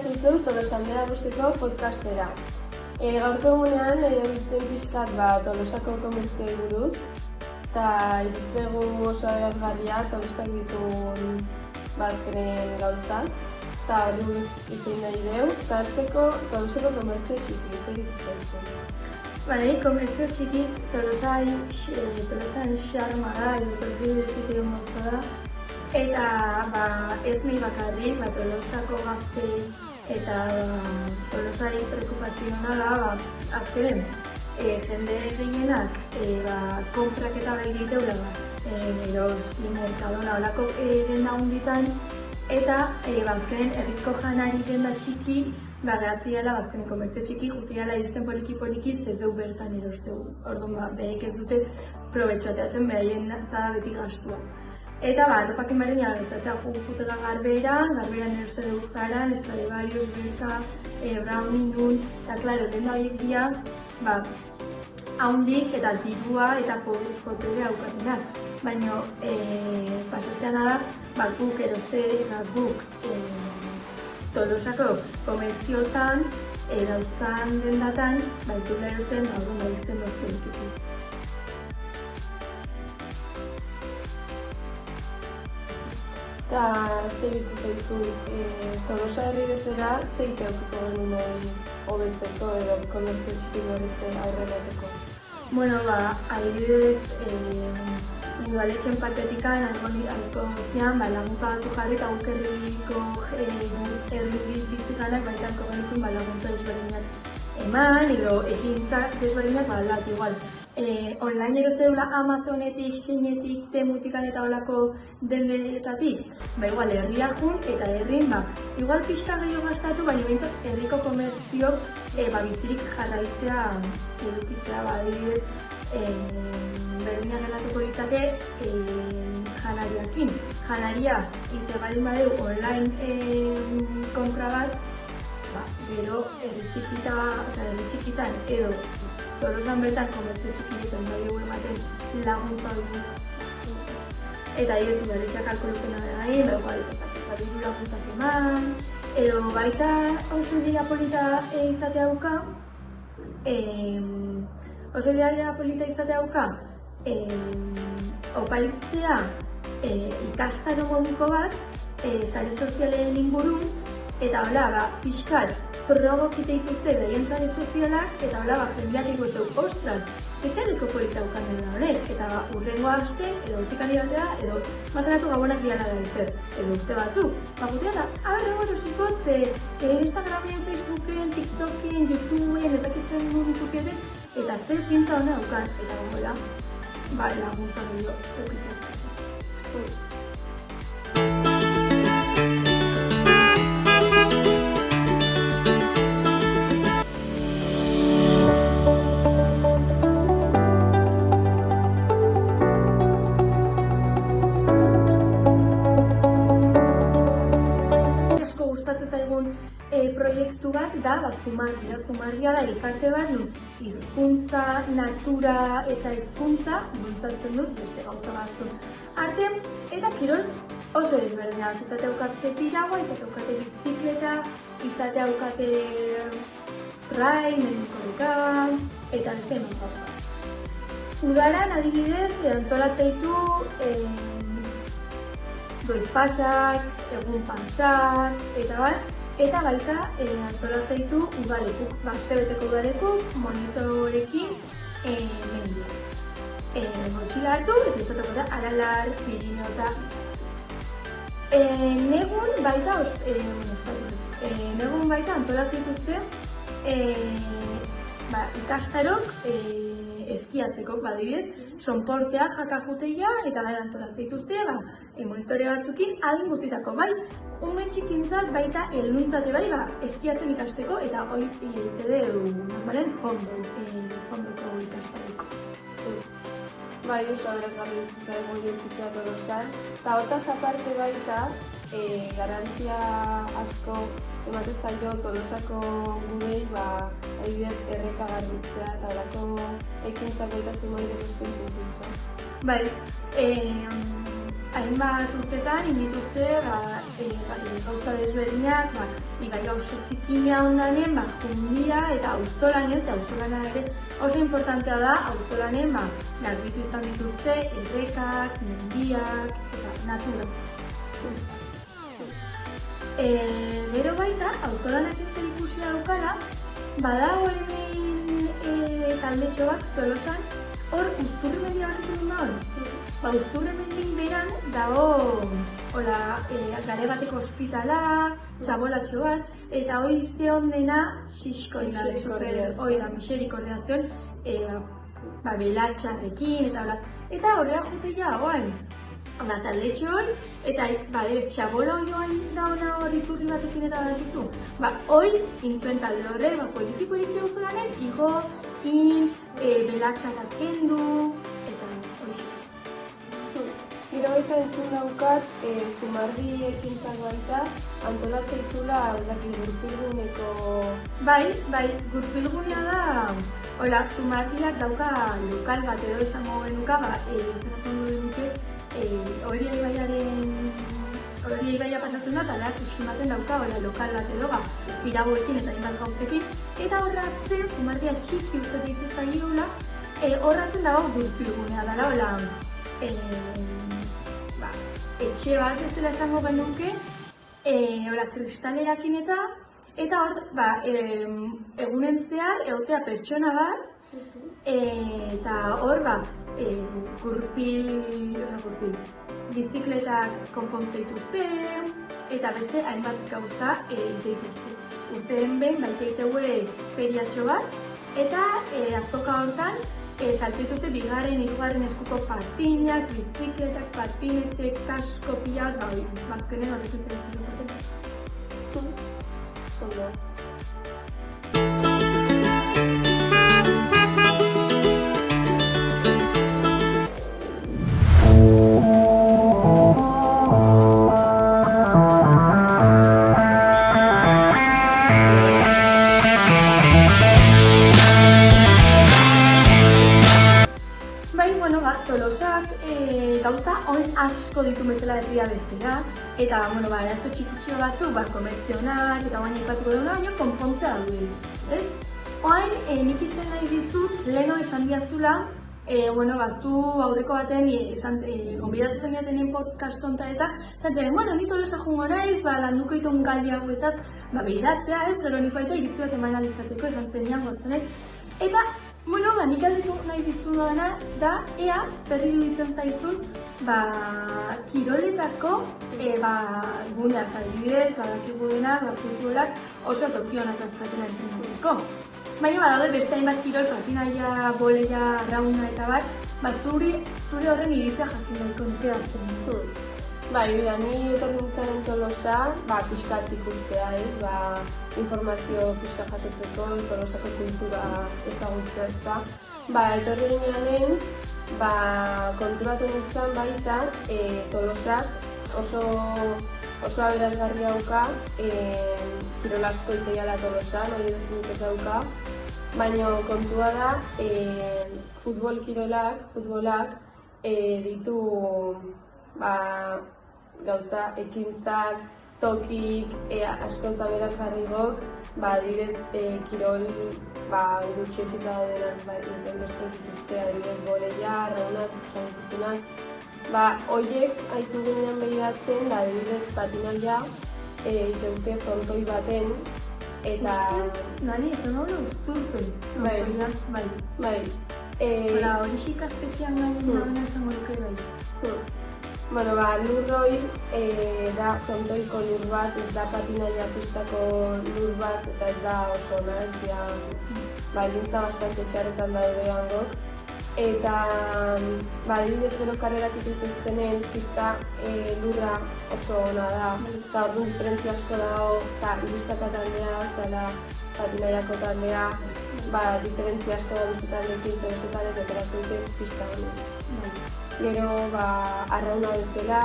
zuzu Tolosaldea Rusiko podcastera. Gaurko egunean biltzen pixkat Tolosako komertzioei buruz, eta ikutzegu oso aberasgarria Tolosak dituen bazkeren gauza, eta hori buruz izin nahi deu, eta azteko Tolosako komertzio txiki, egiten zaizu. Komertzio txiki Tolosan xarma da, edo Tolosik berezitik mozta da. Eta ez nahi bakarrik, Tolosako gazte eta Tolosari preokupazionala azkeren jende gehienak konprak eta bai diteula Eroski, Mercadona, holako denda hunditan eta azkeren herriko janari denda txiki gehatziala azkeren komertzio txiki jutiala izten poliki-poliki ez deu bertan erosteu. Orduan, behek ez dute probetxateatzen behaien zada beti gastua. Eta arropakin baren gertatzea jutela garberan eroste dugu Zaran, Stradivarius, Bershka, Browning, Nun, eta klaro, denda horiek dira haundik eta dirua eta potere aukatenak. Baina pasatzean da, guk eroste, guk Tolosako komertziotan, dauzkan dendatan, dutela erosten, izten doztu. Eta zer zaizu, Tolosa herri bezala, zeite aukiko genuen hobetzeko edo komertzio txiki horretzen aurrerateko? Adibidez, udaletxen patetikan, alko zian, laguntza batzu jarri eta guk herri bizikanak baitako genitun laguntza desberdinak eman, edo ekintzak desberdinak aldat igual. Online erosteula Amazonetik, Xinetik, Temutikan eta olako dendetatik, igual herria jun eta herrin igual pixka gehiago gastatu, baina bintzat herriko komertziok bizirik jarraitzea edukitzea, adibidez, berdina relatuko ditzake janariakin. Janaria, ite balin badeu online kontra bat, gero herri txikitan edo Tolosan bertan komertzio txiki ditzen bai ematen laguntza dugu. Eta ez udaletxak alkolukena da diru laguntzak eman, edo baita oso idea polita izatea dauka, oparitzea ikastaro moduko bat, sare sozialen ingurun, eta pixkat progokite dituzte behien sare sozialak, eta jendeak ikustu, ostras, etxareko polita daukan dela honek, eta urrengo aste, edo urtikari batea, edo makaratu gabonak diala da ezer, edo urte batzuk. Gutea da, zikotze, Instagramen, Facebooken, TikToken, YouTubeen, ezakitzen duen ikusioten, eta zer pintza hona daukan, eta gongoela, laguntza gehiago, eukitzen. Proiektu bat da Zumardia. Zumardia da elkarte bat hizkuntza, natura eta hizkuntza bultzatzen dut beste gauza batzun arte eta kirol oso desberdinak. Izate aukate piragua, izate aukate bizikleta, izate aukate trail, mendikorrika eta beste emantzak. Udaran adibidez antolatzeitu goizpasak, egun pansak eta baita antolatzeitu udalekuk, astebeteko udalekuk, monitorekin mendia. Motxila hartu eta izateko da Aralar, Pirineo eta negun baita antolatzituzte ikastarok eskiatzeko, badibidez, sonportea, jakajuteia eta gara antolatzituzte, monitore batzukin adin guztitako, ume txikintzat baita heluntzate eskiatzen ikasteko eta hori egite dugu normalen fondoko ikastareko. Oso aberasgarri zaigu jokitzea Tolosan, eta hortaz aparte baita garantzia asko ematen zaio Tolosako gurei adibidez erreka garbitzea eta horako ekintzak baitatzen mori dut eskuintzen. hainbat urtetan indituzte gauza desberdinak, ibai gauza zikina ondanen, jundira eta auzolanen, eta auzolana ere oso importantea da, auzolanen garbitu izan dituzte errekak, mendiak eta natura. Gero baita, auzolanak ez ikusia daukala, badago hemen taldetxo bat, Tolosan, hor Uzturri mendia bat izan da hor. Uzturri mendin beran dago gare bateko ospitala, txabolatxo bat, eta hori izte ondena Xiskoi da, miserikordiazion, belatxarrekin, eta horrela juteia dagoen. Taldetxo hori, eta txabola joan dauna hori turri batekin eta badakizu. Hori, intzuen talde horre, politi auzolanen, igo, belatxarrak kendu, eta hori. Gero baita entzun daukat, Zumardi ekintzak baita, antolatzea izula, gurpilguneko... Bai, gurpilgunea da, Zumardiak dauka lokal bat edo esango genuka, esan duke, hori ibaia pasatzen da, eta eskimaten dauka, lokal bat edo, piragoekin eta inbat gauzekin, eta horratzen, Zumardia txiki uste dituz zailula, horratzen dago gurpilgunea dara, etxe bat ez dela esango genuke, kristalerakin eta hor, egunen zehar, egotea pertsona bat, eta hor, bizikletak konpontzea dituzte, eta beste hainbat gauza dituzte. Urteen behin, baiteitegue feriatxo bat, eta azoka hortan, saltzituzte bigarren, hirugarren eskuko patinak, bizikletak, patinetek, kasko pilak, bazkenen horretu zen ikusen. Ondo. Tolosak gauza asko ditu bezala herria bezala, eta arazo txikitxo batzuk, komertzionak eta baina ipatuko duna, baina konpontzea daude. Oain, nik itzen nahi dizut, leheno esan diazula, zu aurreko baten gonbidatzen jatenien podcast onta eta zantzen, ni Tolosa jungo naiz, landuko itun gali hauetaz, behiratzea ez, zero nik baita iritzu bat eman alizateko esan zenian gotzen ez. Eta, nik aldetu nahi dizun da, ea, zer iruditzen zaizun, kiroletako guneak adibidez, dakigu denak, futbolak oso tokionak azkaten entzuneko. Baina badaude beste hainbat kirol, patinaia, boleia, rauna eta zure horren iritzia jakin daiko nuke hartzen. Ni etorri nintzen Tolosa, pixkat ikustea ez, informazio pixka jasotzeko, Tolosako kultura ezagutzea ez da. Etorri ginean, konturatu nintzen baita, Tolosak oso aberazgarri dauka, kirol asko iteiala Tolosan, hori edo ez dauka, baina kontua da, futbolak ditu gauza ekintzak, tokik, asko aberazgarrigok, adibidez kirol gutxietxita daudenak, izan beste dituzte, adibidez boleia, raunaz, dituztunak. Horiek haitu ginean behiratzen, adibidez patinaia, iteute frontoi baten, eta... Nani, ez da uzturpen. Bai. Hori ikastetxean gainen dauna esango duke bai. Lurroi da frontoiko lur bat, ez da patinaia pistako lur bat, eta ez da oso ona, ez dira baldintza bastante txarretan daude hangok. Eta adibidez gero karrerak dituztenen pista lurra oso ona da, eta orduan diferentzia asko dago, eta iristaka taldea, eta patinaiako taldea, diferentzia asko da bizitaldekin, zebezetalek, eta zuten pista hori. Gero, arrauna bezala,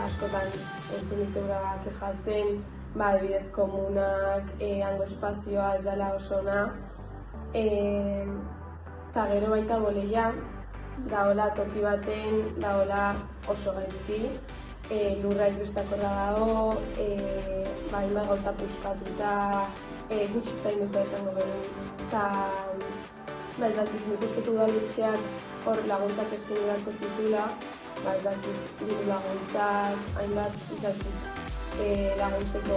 askotan entzun ditugura kejatzen, adibidez komunak, hango espazioa ez dela oso ona. Eta gero baita boleia, daola toki baten, daola oso gaizki, lurra ikustakorra dago, ima gauza puskatuta, gutxiztain duko esango behin. Eta, ez dakit, nik usteko udaletxeak hor laguntzak eskaini beharko zitula, ez dakit, diru laguntzak, hainbat, ez dakit, laguntzeko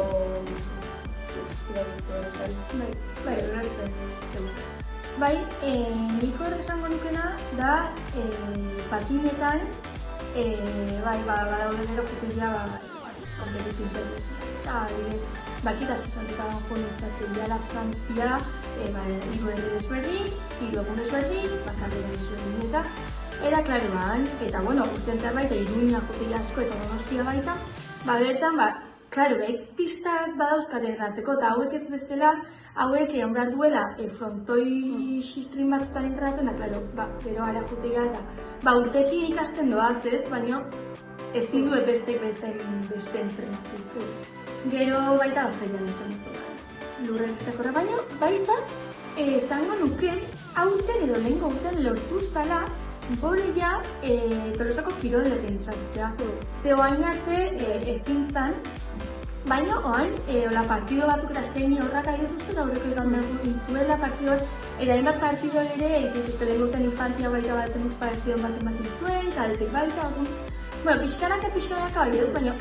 Bai, nik hor esango nukena da patinetan, badaude gero jutegia, kompetitu internetu. Bakit aski santuta dago izatea la Frantzia, hiru herri desberdin, hiru egun desberdin, bakarrera desberdin eta era klaro ban, eta bueno, urtean zerbait, Iruña jutegia asko eta Donostia baita, bertan, klaro, pistak badauzkate erratzeko, eta hauek ez bezala, hauek egon behar duela frontoi xistrin batzutan entratzen, da, klaro, gero ara jutegia eta urtekin ikasten doaz ez, baina ezin du bestek beste entrenatu. Gero baita alfailan esan ez lurren estakorra, baina baita esango nuke aurten edo lehenko urtean lortu zala boleia Tolosako kirolaren sartzea. Ze oain arte ezin zan, baina oain partido batzuk eta seniorrak ari zuzko eta horreko egan zuela partidoak hainbat partido ere egituzte lehen infantia baita baten partidon baten zuen, kaltek baita, pixkanaka bai ez, baina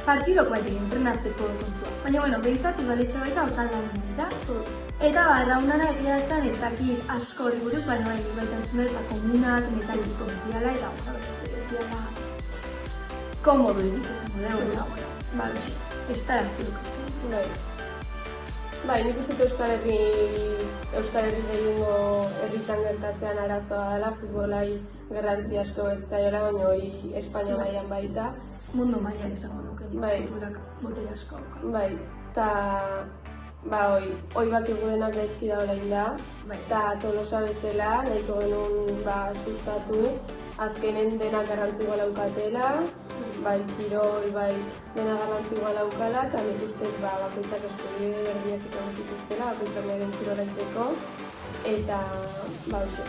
partidok baita entrenatzeko kontua. Baina, behintzat udaletxe baita hortan lan da. Eta raunana egia esan ez dakit asko horri buruz, baina baita entzun dut komunak, metalizko betiala eta betiala komodo edik esango dugu. Ez da eraztuko. Nik uste Euskal Herri gehiengo herritan gertatzean arazoa dela, futbolai garrantzi asko ez zaiola, baina hori Espainia mailan baita. Mundu mailan esango nuke, futbolak botere asko. Eta hoi bakigu denak gaizki da orain da, eta Tolosa bezala nahiko genuen sustatu, azkenen denak garrantzi igual daukatela, kirol, dena garrantzi igual daukala, eta nik ustez bakoitzak eskubide berdinak izango zituztela, bakoitzak beren kirola egiteko, eta hoxe.